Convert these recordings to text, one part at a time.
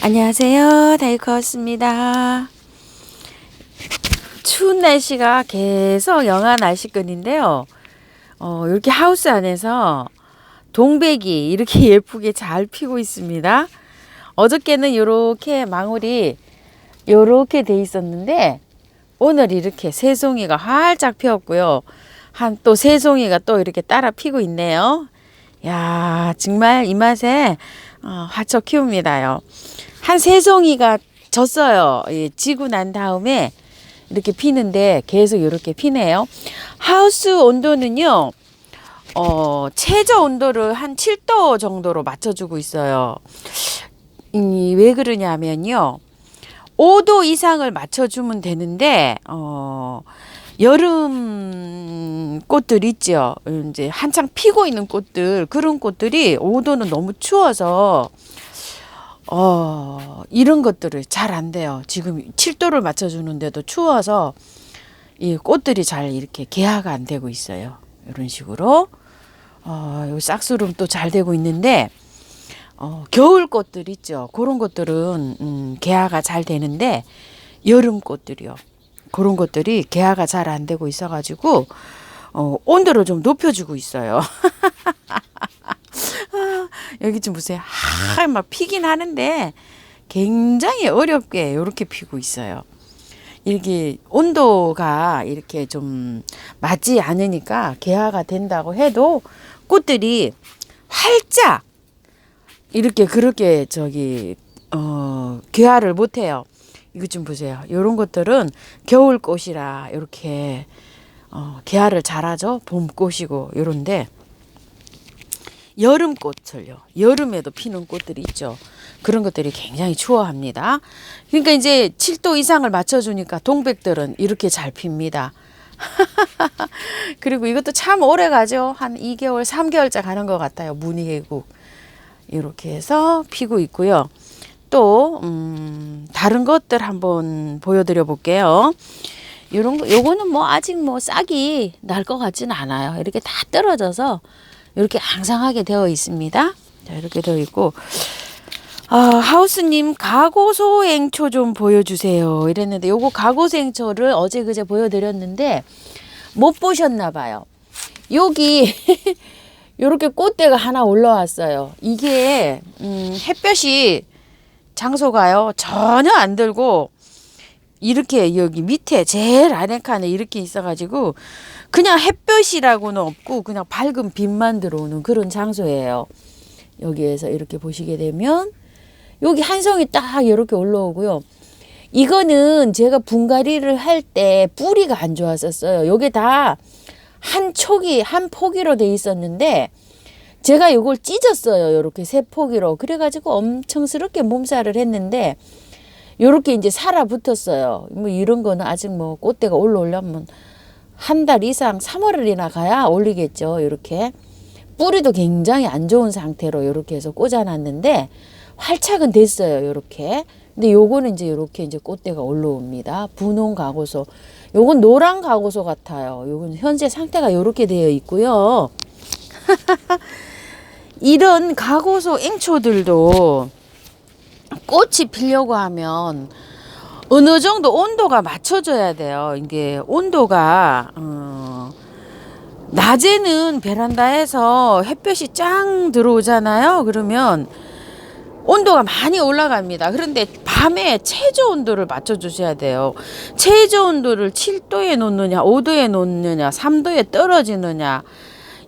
안녕하세요. 다이커스입니다. 추운 날씨가 계속 영하 날씨권인데요. 이렇게 하우스 안에서 동백이 이렇게 예쁘게 잘 피고 있습니다. 어저께는 이렇게 망울이 이렇게 돼 있었는데 오늘 이렇게 새송이가 활짝 피었고요. 한 또 새송이가 또 이렇게 따라 피고 있네요. 야, 정말 이 맛에 화척 키웁니다요. 한 새송이가 졌어요. 지고 난 다음에 이렇게 피는데 계속 이렇게 피네요. 하우스 온도는요, 최저 온도를 한 7도 정도로 맞춰주고 있어요. 왜 그러냐면요, 5도 이상을 맞춰주면 되는데, 여름 꽃들 있죠. 이제 한창 피고 있는 꽃들, 그런 꽃들이 5도는 너무 추워서, 이런 것들을 잘 안 돼요. 지금 7도를 맞춰주는데도 추워서 이 꽃들이 잘 이렇게 개화가 안 되고 있어요. 이런 식으로. 요 싹수름 또 잘 되고 있는데, 겨울 꽃들 있죠. 그런 것들은, 개화가 잘 되는데, 여름 꽃들이요. 그런 것들이 개화가 잘 안 되고 있어가지고, 온도를 좀 높여주고 있어요. 여기 좀 보세요. 막 피긴 하는데 굉장히 어렵게 이렇게 피고 있어요. 이렇게 온도가 이렇게 좀 맞지 않으니까 개화가 된다고 해도 꽃들이 활짝 이렇게 그렇게 개화를 못 해요. 이거 좀 보세요. 이런 것들은 겨울꽃이라 이렇게 개화를 잘하죠. 봄꽃이고 이런데 여름꽃을요. 여름에도 피는 꽃들이 있죠. 그런 것들이 굉장히 추워합니다. 그러니까 이제 7도 이상을 맞춰주니까 동백들은 이렇게 잘 핍니다. 그리고 이것도 참 오래 가죠. 한 2개월, 3개월째 가는 것 같아요. 무늬계곡. 이렇게 해서 피고 있고요. 또 다른 것들 한번 보여드려 볼게요. 요거는 뭐 아직 뭐 싹이 날 것 같지는 않아요. 이렇게 다 떨어져서 이렇게 앙상하게 되어 있습니다. 자, 이렇게 되어 있고, 하우스님 가고소행초 좀 보여주세요. 이랬는데, 요거 가고소행초를 어제 그제 보여드렸는데, 못 보셨나 봐요. 여기, 요렇게 꽃대가 하나 올라왔어요. 이게, 햇볕이 장소가요, 전혀 안 들고, 이렇게 여기 밑에 제일 아래 칸에 이렇게 있어가지고 그냥 햇볕이라고는 없고 그냥 밝은 빛만 들어오는 그런 장소예요. 여기에서 이렇게 보시게 되면 여기 한 송이 딱 이렇게 올라오고요. 이거는 제가 분갈이를 할 때 뿌리가 안 좋았었어요. 요게 다 한 촉이 한 포기로 돼 있었는데 제가 이걸 찢었어요. 이렇게 세 포기로. 그래가지고 엄청스럽게 몸살을 했는데 요렇게 이제 살아붙었어요. 뭐 이런 거는 아직 뭐 꽃대가 올라오려면 한 달 이상 3월이나 가야 올리겠죠. 이렇게 뿌리도 굉장히 안 좋은 상태로 이렇게 해서 꽂아놨는데 활착은 됐어요. 이렇게. 근데 요거는 이제 이렇게 이제 꽃대가 올라옵니다. 분홍 가고소. 요건 노란 가고소 같아요. 요건 현재 상태가 이렇게 되어 있고요. 이런 가고소 앵초들도 꽃이 피려고 하면 어느 정도 온도가 맞춰져야 돼요. 이게 온도가 낮에는 베란다에서 햇볕이 짱 들어오잖아요. 그러면 온도가 많이 올라갑니다. 그런데 밤에 최저 온도를 맞춰주셔야 돼요. 최저 온도를 7도에 놓느냐 5도에 놓느냐 3도에 떨어지느냐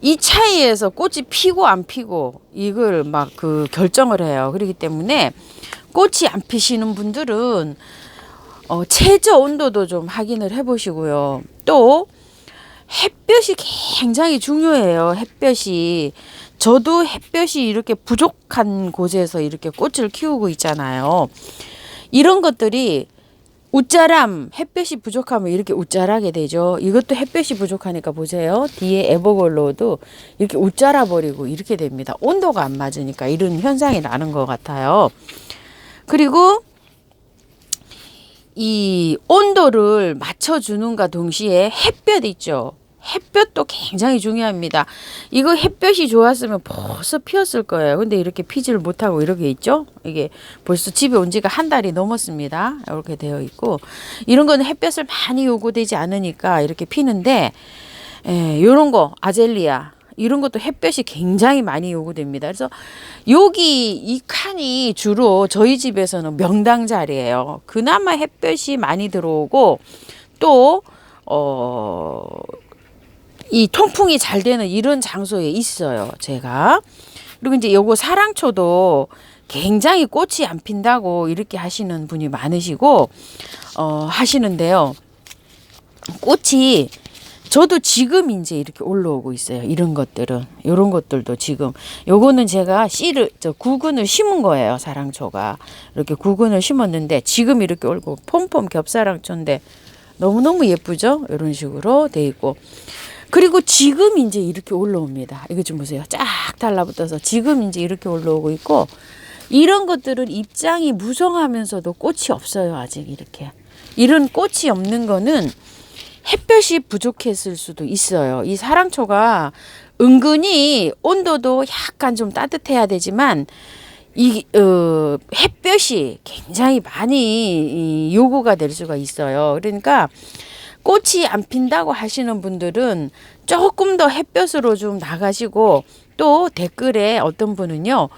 이 차이에서 꽃이 피고 안 피고 이걸 막 결정을 해요. 그렇기 때문에 꽃이 안 피시는 분들은 최저 온도도 좀 확인을 해 보시고요. 또 햇볕이 굉장히 중요해요. 햇볕이. 저도 햇볕이 이렇게 부족한 곳에서 이렇게 꽃을 키우고 있잖아요. 이런 것들이 웃자람, 햇볕이 부족하면 이렇게 웃자라게 되죠. 이것도 햇볕이 부족하니까 보세요. 뒤에 에버글로우도 이렇게 웃자라 버리고 이렇게 됩니다. 온도가 안 맞으니까 이런 현상이 나는 것 같아요. 그리고 이 온도를 맞춰주는가 동시에 햇볕 있죠. 햇볕도 굉장히 중요합니다. 이거 햇볕이 좋았으면 벌써 피었을 거예요. 근데 이렇게 피지를 못하고 이렇게 있죠. 이게 벌써 집에 온 지가 한 달이 넘었습니다. 이렇게 되어 있고, 이런 거는 햇볕을 많이 요구되지 않으니까 이렇게 피는데, 요런 거 아젤리아 이런 것도 햇볕이 굉장히 많이 요구됩니다. 그래서 여기 이 칸이 주로 저희 집에서는 명당 자리예요. 그나마 햇볕이 많이 들어오고, 또 이 통풍이 잘 되는 이런 장소에 있어요, 제가. 그리고 이제 요거 사랑초도 굉장히 꽃이 안 핀다고 이렇게 하시는 분이 많으시고, 하시는데요. 꽃이 저도 지금 이제 이렇게 올라오고 있어요. 이런 것들은, 요런 것들도 지금, 요거는 제가 구근을 심은 거예요. 사랑초가. 이렇게 구근을 심었는데, 지금 이렇게 올고, 폼폼 겹사랑초인데, 너무너무 예쁘죠? 이런 식으로 돼 있고. 그리고 지금 이제 이렇게 올라옵니다. 이거 좀 보세요. 쫙 달라붙어서 지금 이제 이렇게 올라오고 있고, 이런 것들은 입장이 무성하면서도 꽃이 없어요. 아직 이렇게. 이런 꽃이 없는 거는 햇볕이 부족했을 수도 있어요. 이 사랑초가 은근히 온도도 약간 좀 따뜻해야 되지만, 햇볕이 굉장히 많이 요구가 될 수가 있어요. 그러니까 꽃이 안 핀다고 하시는 분들은 조금 더 햇볕으로 좀 나가시고, 또 댓글에 어떤 분은요,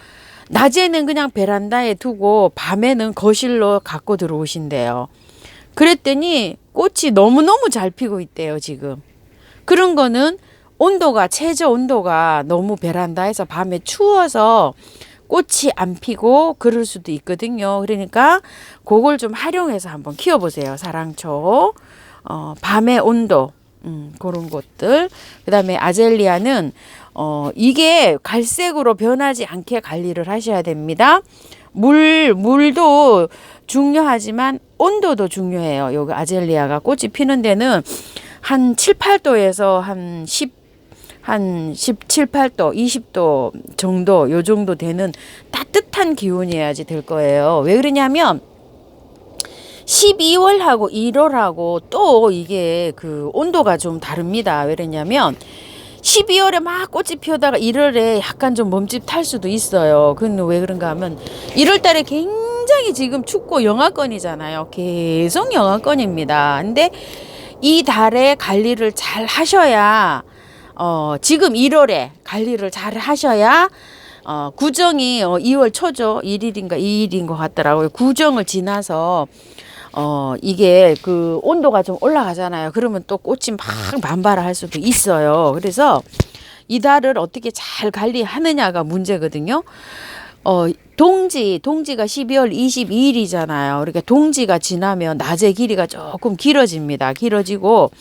낮에는 그냥 베란다에 두고 밤에는 거실로 갖고 들어오신대요. 그랬더니 꽃이 너무너무 잘 피고 있대요, 지금. 그런 거는 최저 온도가 너무 베란다에서 밤에 추워서 꽃이 안 피고 그럴 수도 있거든요. 그러니까 그걸 좀 활용해서 한번 키워보세요. 사랑초. 밤의 온도, 그런 것들. 그 다음에 아젤리아는, 이게 갈색으로 변하지 않게 관리를 하셔야 됩니다. 물도 중요하지만 온도도 중요해요. 여기 아젤리아가 꽃이 피는 데는 한 7, 8도에서 한 17, 8도, 20도 정도, 요 정도 되는 따뜻한 기온이어야지 될 거예요. 왜 그러냐면, 12월하고 1월하고 또 이게 그 온도가 좀 다릅니다. 왜 그러냐면 12월에 막 꽃이 피우다가 1월에 약간 좀 멈칫 탈 수도 있어요. 그건 왜 그런가 하면 1월 달에 굉장히 지금 춥고 영하권이잖아요. 계속 영하권입니다. 근데 이 달에 관리를 잘 하셔야, 지금 1월에 관리를 잘 하셔야, 구정이 2월 초죠. 1일인가 2일인 것 같더라고요. 구정을 지나서 이게 그 온도가 좀 올라가잖아요. 그러면 또 꽃이 막 만발을 할 수도 있어요. 그래서 이 달을 어떻게 잘 관리하느냐가 문제거든요. 동지가 12월 22일이잖아요. 그러니까 동지가 지나면 낮의 길이가 조금 길어집니다. 길어지고,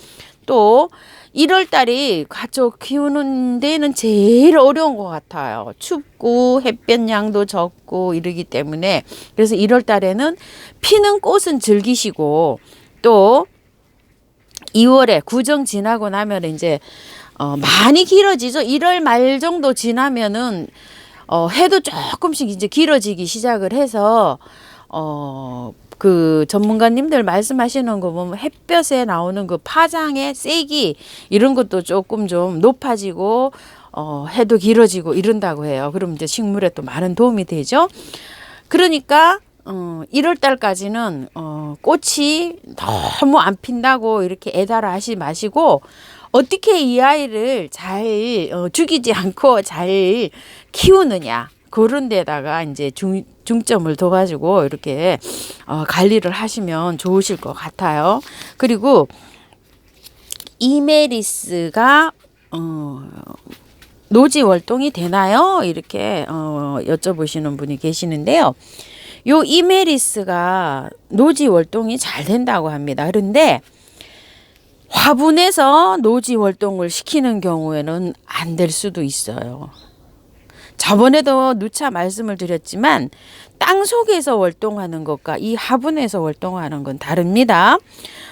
또 1월 달이 가족 키우는 데는 제일 어려운 것 같아요. 춥고 햇볕 양도 적고 이러기 때문에. 그래서 1월 달에는 피는 꽃은 즐기시고, 또 2월에 구정 지나고 나면 이제 많이 길어지죠. 1월 말 정도 지나면은 해도 조금씩 이제 길어지기 시작을 해서 그 전문가님들 말씀하시는 거 보면 햇볕에 나오는 그 파장의 세기 이런 것도 조금 좀 높아지고 해도 길어지고 이런다고 해요. 그럼 이제 식물에 또 많은 도움이 되죠. 그러니까 1월 달까지는 꽃이 너무 안 핀다고 이렇게 애달아 하지 마시고, 어떻게 이 아이를 잘 죽이지 않고 잘 키우느냐, 그런 데다가 이제 중점을 둬가지고 이렇게 관리를 하시면 좋으실 것 같아요. 그리고 이메리스가 노지 월동이 되나요? 이렇게 여쭤보시는 분이 계시는데요. 요 이메리스가 노지 월동이 잘 된다고 합니다. 그런데 화분에서 노지 월동을 시키는 경우에는 안 될 수도 있어요. 저번에도 누차 말씀을 드렸지만 땅 속에서 월동하는 것과 이 화분에서 월동하는 건 다릅니다.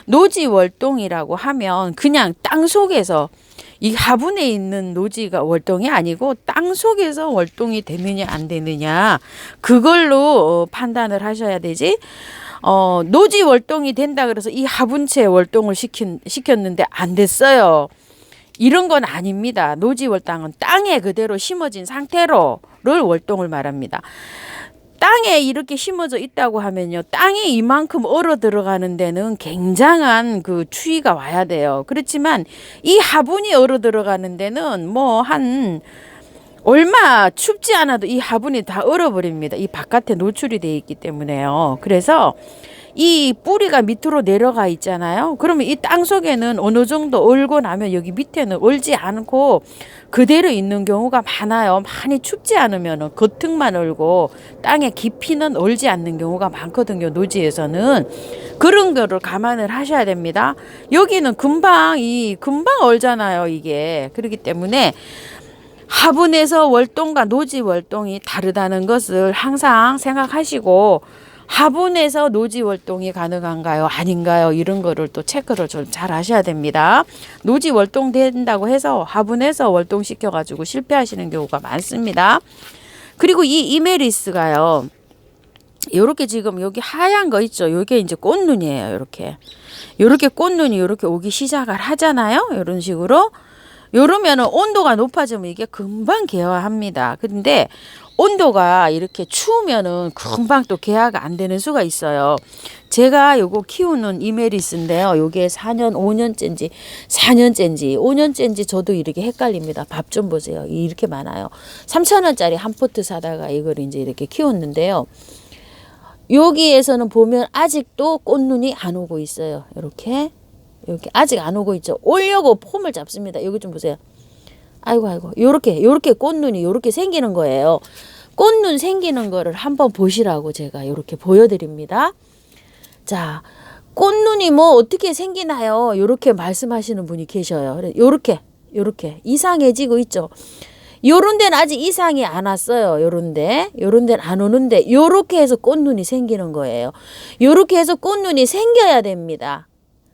노지 월동이라고 하면 그냥 땅 속에서, 이 화분에 있는 노지가 월동이 아니고 땅 속에서 월동이 되느냐 안 되느냐, 그걸로 판단을 하셔야 되지. 노지 월동이 된다 그래서 이 화분채 월동을 시켰는데 안 됐어요. 이런 건 아닙니다. 노지월당은 땅에 그대로 심어진 상태로를 월동을 말합니다. 땅에 이렇게 심어져 있다고 하면요, 땅에 이만큼 얼어 들어가는 데는 굉장한 그 추위가 와야 돼요. 그렇지만 이 화분이 얼어 들어가는 데는 뭐 한 얼마 춥지 않아도 이 화분이 다 얼어버립니다. 이 바깥에 노출이 돼 있기 때문에요. 그래서 이 뿌리가 밑으로 내려가 있잖아요. 그러면 이 땅 속에는 어느 정도 얼고 나면 여기 밑에는 얼지 않고 그대로 있는 경우가 많아요. 많이 춥지 않으면 겉흙만 얼고 땅에 깊이는 얼지 않는 경우가 많거든요. 노지에서는. 그런 거를 감안을 하셔야 됩니다. 여기는 금방 얼잖아요. 이게. 그렇기 때문에 화분에서 월동과 노지 월동이 다르다는 것을 항상 생각하시고, 화분에서 노지 월동이 가능한가요? 아닌가요? 이런 거를 또 체크를 좀 잘 하셔야 됩니다. 노지 월동 된다고 해서 화분에서 월동 시켜가지고 실패하시는 경우가 많습니다. 그리고 이 이메리스가요, 요렇게 지금 여기 하얀 거 있죠? 요게 이제 꽃눈이에요. 요렇게 꽃눈이 요렇게 오기 시작을 하잖아요. 이런 식으로. 요러면은 온도가 높아지면 이게 금방 개화합니다. 근데 온도가 이렇게 추우면은 금방 또 개화가 안 되는 수가 있어요. 제가 요거 키우는 이메리스인데요. 요게 4년, 5년째인지 4년째인지 5년째인지 저도 이렇게 헷갈립니다. 밥 좀 보세요. 이렇게 많아요. 3,000원짜리 한 포트 사다가 이걸 이제 이렇게 키웠는데요. 여기에서는 보면 아직도 꽃눈이 안 오고 있어요. 이렇게 아직 안 오고 있죠. 오려고 폼을 잡습니다. 여기 좀 보세요. 아이고 요렇게 꽃눈이 요렇게 생기는 거예요. 꽃눈 생기는 거를 한번 보시라고 제가 요렇게 보여드립니다. 자, 꽃눈이 뭐 어떻게 생기나요? 요렇게 말씀하시는 분이 계셔요. 요렇게 이상해지고 있죠. 요런 데는 아직 이상이 안 왔어요. 요런 데는 안 오는데 요렇게 해서 꽃눈이 생기는 거예요. 요렇게 해서 꽃눈이 생겨야 됩니다.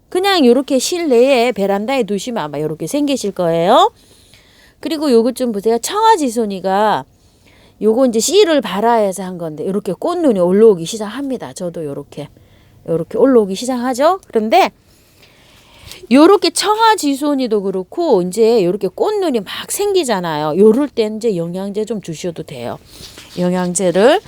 그냥 요렇게 실내에 베란다에 두시면 아마 요렇게 생기실 거예요. 그리고 요것 좀 보세요. 청아지손이가 요거 이제 씨를 발아해서 한 건데 요렇게 꽃눈이 올라오기 시작합니다. 저도 요렇게 올라오기 시작하죠. 그런데 요렇게 청아지손이도 그렇고 이제 요렇게 꽃눈이 막 생기잖아요. 요럴 때 이제 영양제 좀 주셔도 돼요. 영양제를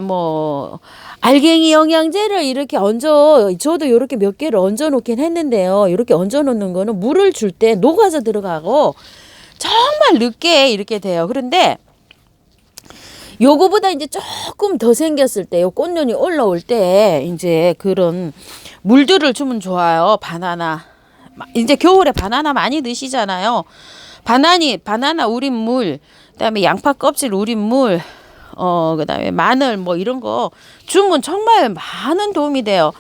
뭐 알갱이 영양제를 이렇게 저도 이렇게 몇 개를 얹어 놓긴 했는데요. 이렇게 얹어 놓는 거는 물을 줄 때 녹아서 들어가고 정말 늦게 이렇게 돼요. 그런데 요거보다 이제 조금 더 생겼을 때, 요 꽃눈이 올라올 때 이제 그런 물들을 주면 좋아요. 바나나. 이제 겨울에 바나나 많이 드시잖아요. 바나나 우린 물, 그다음에 양파 껍질 우린 물, 그다음에 마늘 뭐 이런 거 주면 정말 많은 도움이 돼요.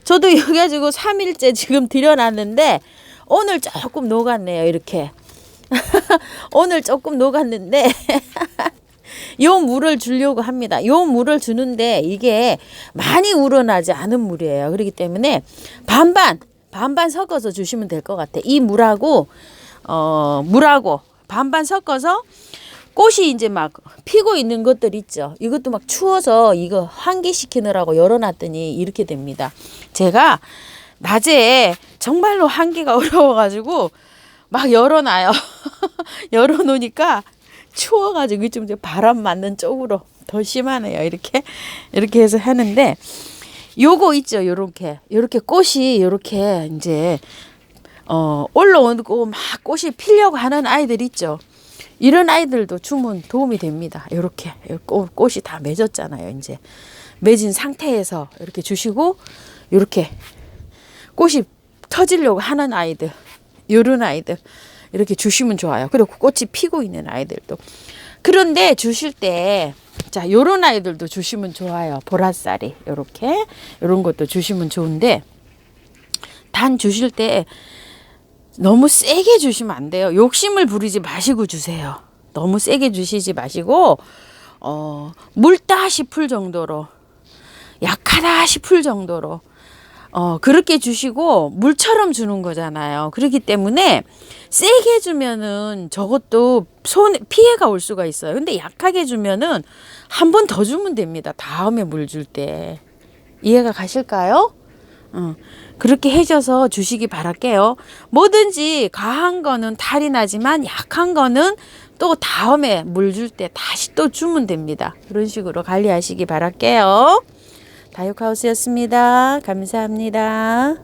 저도 여기 가지고 3일째 지금 들여놨는데 오늘 조금 녹았네요. 이렇게. 오늘 조금 녹았는데 요 물을 주려고 합니다. 요 물을 주는데 이게 많이 우러나지 않은 물이에요. 그렇기 때문에 반반 섞어서 주시면 될 것 같아. 이 물하고 반반 섞어서 꽃이 이제 막 피고 있는 것들 있죠. 이것도 막 추워서 이거 환기시키느라고 열어놨더니 이렇게 됩니다. 제가 낮에 정말로 환기가 어려워가지고 막 열어놔요. 열어놓으니까 추워가지고 좀 바람 맞는 쪽으로 더 심하네요. 이렇게 해서 하는데 요거 있죠. 요렇게 꽃이 요렇게 이제 올라오고 막 꽃이 피려고 하는 아이들 있죠. 이런 아이들도 주면 도움이 됩니다. 이렇게 꽃이 다 맺었잖아요. 이제 맺은 상태에서 이렇게 주시고 이렇게 꽃이 터지려고 하는 아이들, 이런 아이들 이렇게 주시면 좋아요. 그리고 꽃이 피고 있는 아이들도. 그런데 주실 때 자, 요런 아이들도 주시면 좋아요. 보라쌀이 요렇게 요런 것도 주시면 좋은데 단 주실 때 너무 세게 주시면 안 돼요. 욕심을 부리지 마시고 주세요. 너무 세게 주시지 마시고 묽다 싶을 정도로, 약하다 싶을 정도로 그렇게 주시고 물처럼 주는 거잖아요. 그렇기 때문에 세게 주면은 저것도 피해가 올 수가 있어요. 근데 약하게 주면은 한 번 더 주면 됩니다. 다음에 물 줄 때. 이해가 가실까요? 그렇게 해줘서 주시기 바랄게요. 뭐든지 과한 거는 탈이 나지만 약한 거는 또 다음에 물 줄 때 다시 또 주면 됩니다. 그런 식으로 관리하시기 바랄게요. 다육하우스였습니다. 감사합니다.